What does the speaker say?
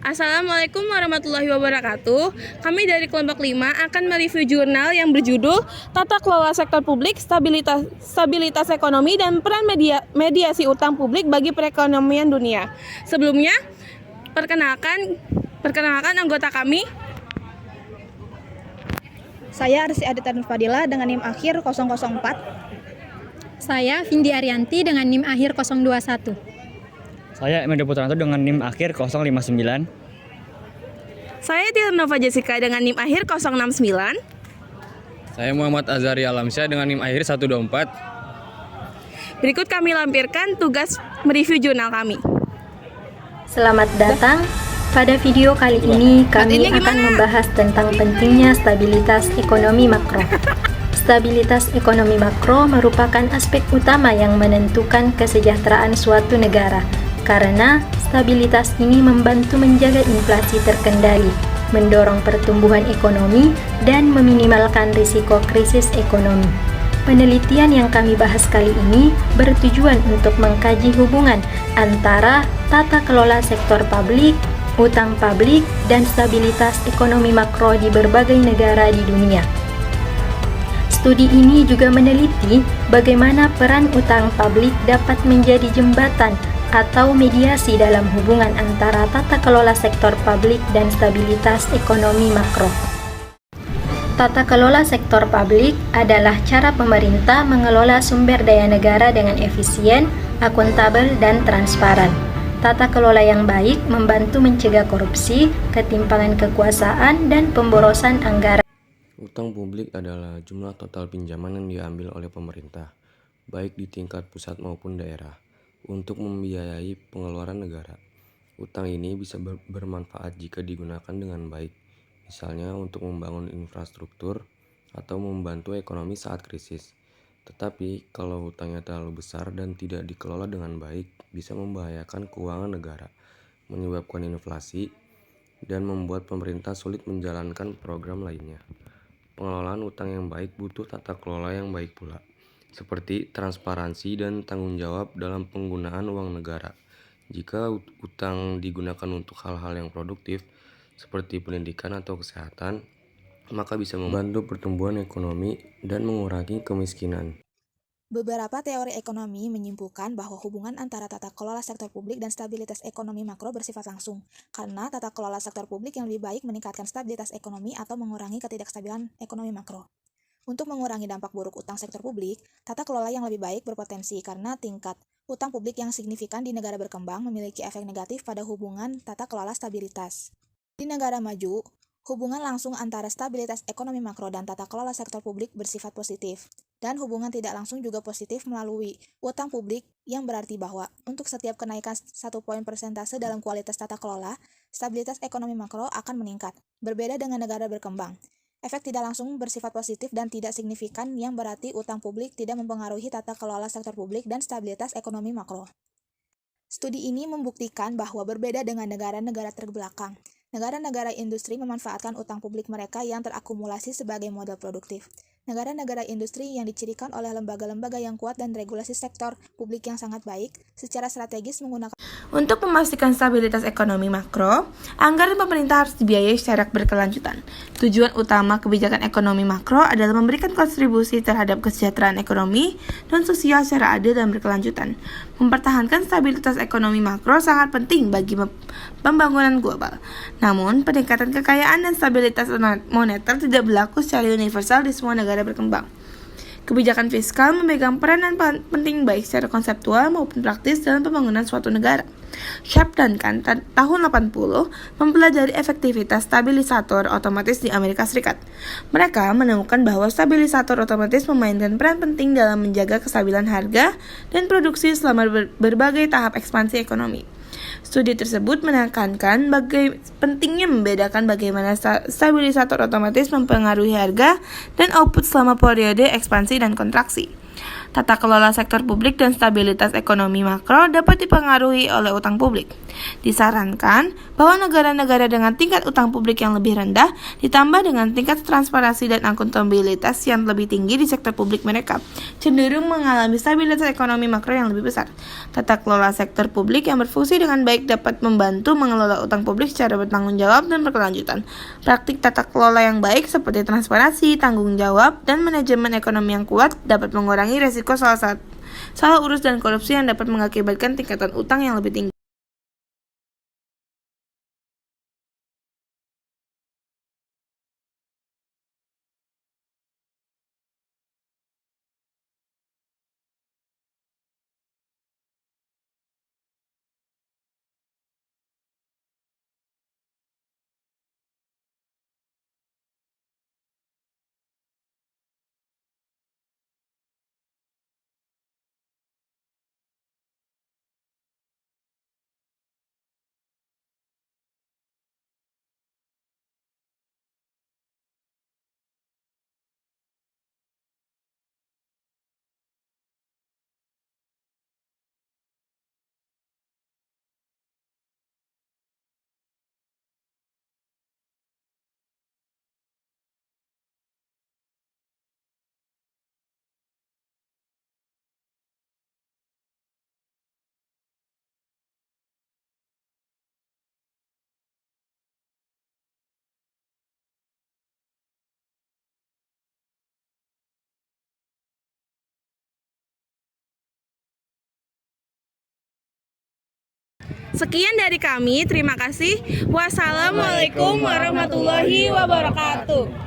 Assalamualaikum warahmatullahi wabarakatuh. Kami dari kelompok 5 akan mereview jurnal yang berjudul Tata Kelola Sektor Publik, Stabilitas Ekonomi dan Peran Mediasi Utang Publik bagi Perekonomian Dunia. Sebelumnya, perkenalkan anggota kami. Saya Arsi Adita Nurfadila dengan NIM akhir 004. Saya Vindi Arianti dengan NIM akhir 021. Saya Emil Putranto dengan NIM akhir 059. Saya Tirnova Jessica dengan NIM akhir 069. Saya Muhammad Azhari Alamsyah dengan NIM akhir 124. Berikut kami lampirkan tugas mereview jurnal kami. Selamat datang. Pada video kali ini kami akan membahas tentang pentingnya stabilitas ekonomi makro. Stabilitas ekonomi makro merupakan aspek utama yang menentukan kesejahteraan suatu negara. Karena stabilitas ini membantu menjaga inflasi terkendali, mendorong pertumbuhan ekonomi, dan meminimalkan risiko krisis ekonomi. Penelitian yang kami bahas kali ini bertujuan untuk mengkaji hubungan antara tata kelola sektor publik, utang publik, dan stabilitas ekonomi makro di berbagai negara di dunia. Studi ini juga meneliti bagaimana peran utang publik dapat menjadi jembatan atau mediasi dalam hubungan antara tata kelola sektor publik dan stabilitas ekonomi makro. Tata kelola sektor publik adalah cara pemerintah mengelola sumber daya negara dengan efisien, akuntabel, dan transparan. Tata kelola yang baik membantu mencegah korupsi, ketimpangan kekuasaan, dan pemborosan anggaran. Utang publik adalah jumlah total pinjaman yang diambil oleh pemerintah, baik di tingkat pusat maupun daerah, untuk membiayai pengeluaran negara. Utang ini bisa bermanfaat jika digunakan dengan baik, misalnya untuk membangun infrastruktur atau membantu ekonomi saat krisis. Tetapi kalau hutangnya terlalu besar dan tidak dikelola dengan baik, bisa membahayakan keuangan negara, menyebabkan inflasi, dan membuat pemerintah sulit menjalankan program lainnya. Pengelolaan utang yang baik butuh tata kelola yang baik pula, seperti transparansi dan tanggung jawab dalam penggunaan uang negara. Jika utang digunakan untuk hal-hal yang produktif, seperti pendidikan atau kesehatan, maka bisa membantu pertumbuhan ekonomi dan mengurangi kemiskinan. Beberapa teori ekonomi menyimpulkan bahwa hubungan antara tata kelola sektor publik dan stabilitas ekonomi makro bersifat langsung, karena tata kelola sektor publik yang lebih baik meningkatkan stabilitas ekonomi atau mengurangi ketidakstabilan ekonomi makro. Untuk mengurangi dampak buruk utang sektor publik, tata kelola yang lebih baik berpotensi karena tingkat utang publik yang signifikan di negara berkembang memiliki efek negatif pada hubungan tata kelola stabilitas. Di negara maju, hubungan langsung antara stabilitas ekonomi makro dan tata kelola sektor publik bersifat positif, dan hubungan tidak langsung juga positif melalui utang publik yang berarti bahwa untuk setiap kenaikan 1 poin persentase dalam kualitas tata kelola, stabilitas ekonomi makro akan meningkat, berbeda dengan negara berkembang. Efek tidak langsung bersifat positif dan tidak signifikan yang berarti utang publik tidak mempengaruhi tata kelola sektor publik dan stabilitas ekonomi makro. Studi ini membuktikan bahwa berbeda dengan negara-negara terbelakang, negara-negara industri memanfaatkan utang publik mereka yang terakumulasi sebagai modal produktif. Negara-negara industri yang dicirikan oleh lembaga-lembaga yang kuat dan regulasi sektor publik yang sangat baik, secara strategis menggunakan. Untuk memastikan stabilitas ekonomi makro, anggaran pemerintah harus dibiayai secara berkelanjutan. Tujuan utama kebijakan ekonomi makro adalah memberikan kontribusi terhadap kesejahteraan ekonomi dan sosial secara adil dan berkelanjutan. Mempertahankan stabilitas ekonomi makro sangat penting bagi pembangunan global. Namun, peningkatan kekayaan dan stabilitas moneter tidak berlaku secara universal di semua negara berkembang. Kebijakan fiskal memegang peranan penting baik secara konseptual maupun praktis dalam pembangunan suatu negara. Sharp dan Kahn tahun 80 mempelajari efektivitas stabilisator otomatis di Amerika Serikat. Mereka menemukan bahwa stabilisator otomatis memainkan peran penting dalam menjaga kestabilan harga dan produksi selama berbagai tahap ekspansi ekonomi. Studi tersebut menekankan pentingnya membedakan bagaimana stabilisator otomatis mempengaruhi harga dan output selama periode ekspansi dan kontraksi. Tata kelola sektor publik dan stabilitas ekonomi makro dapat dipengaruhi oleh utang publik. Disarankan bahwa negara-negara dengan tingkat utang publik yang lebih rendah ditambah dengan tingkat transparansi dan akuntabilitas yang lebih tinggi di sektor publik mereka cenderung mengalami stabilitas ekonomi makro yang lebih besar. Tata kelola sektor publik yang berfungsi dengan baik dapat membantu mengelola utang publik secara bertanggung jawab dan berkelanjutan. Praktik tata kelola yang baik seperti transparansi, tanggung jawab, dan manajemen ekonomi yang kuat dapat mengurangi resiko salah urus dan korupsi yang dapat mengakibatkan tingkatan utang yang lebih tinggi. Sekian dari kami, terima kasih. Wassalamualaikum warahmatullahi wabarakatuh.